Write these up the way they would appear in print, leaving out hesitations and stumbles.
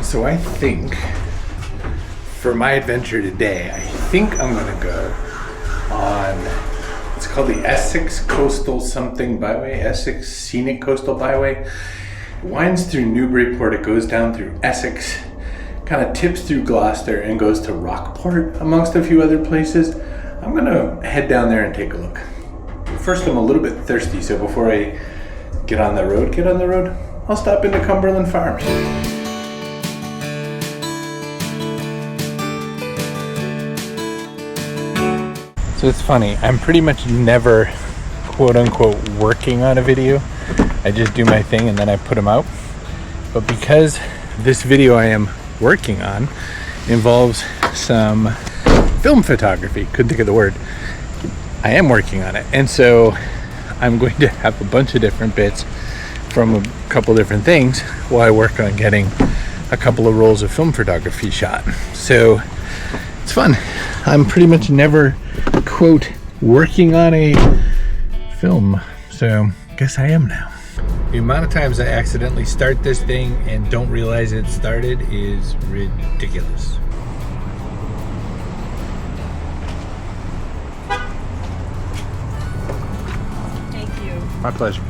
So I think for my adventure today, I think I'm gonna go on, it's called the Essex Coastal something byway, Essex Scenic Coastal Byway. It winds through Newburyport, it goes down through Essex, kind of tips through Gloucester and goes to Rockport amongst a few other places. I'm gonna head down there and take a look. First, I'm a little bit thirsty, so before I get on the road, I'll stop into Cumberland Farms. So it's funny, I'm pretty much never quote unquote working on a video. I just do my thing and then I put them out. But because this video I am working on involves some film photography, couldn't think of the word, I am working on it. And so I'm going to have a bunch of different bits from a couple different things while I work on getting a couple of rolls of film photography shot. So it's fun. I'm pretty much never quote working on a film, so guess I am now. The amount of times I accidentally start this thing and don't realize it started is ridiculous. Thank you. My pleasure.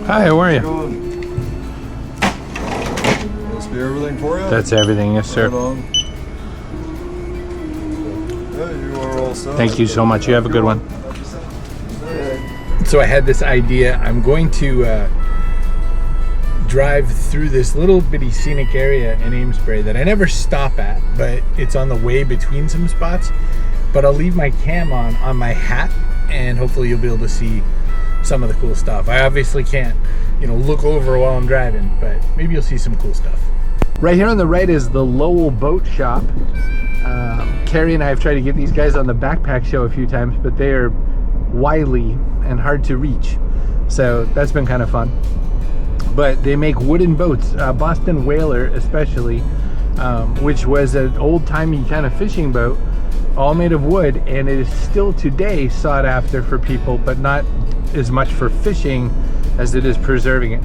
Hi, how are you? Must be everything for you? That's everything, yes sir. Right on. Yeah, you are all set. Thank you so much. You have a good one. So I had this idea. I'm going to drive through this little bitty scenic area in Amesbury that I never stop at, but it's on the way between some spots. But I'll leave my cam on my hat, and hopefully you'll be able to see some of the cool stuff. I obviously can't, look over while I'm driving, but maybe you'll see some cool stuff. Right here on the right is the Lowell Boat Shop. Carrie and I have tried to get these guys on the backpack show a few times, but they are wily and hard to reach. So that's been kind of fun. But they make wooden boats, Boston Whaler especially, which was an old-timey kind of fishing boat, all made of wood, and it is still today sought after for people, but not as much for fishing as it is preserving it.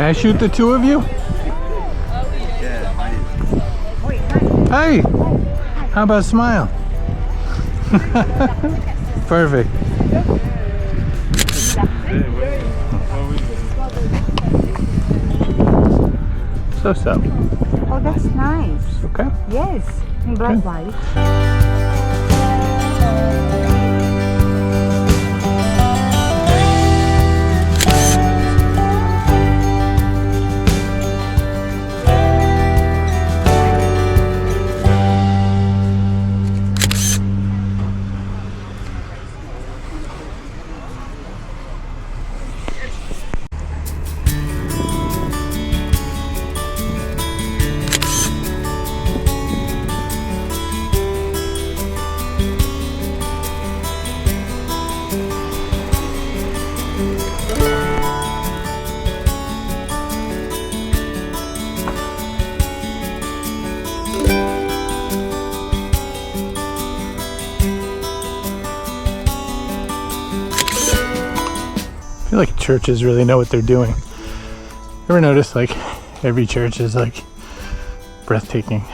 May I shoot the two of you? Hey! How about a smile? Perfect. So. Oh, that's nice. Okay. Yes, in black white. I feel like churches really know what they're doing. Ever notice like every church is like breathtaking?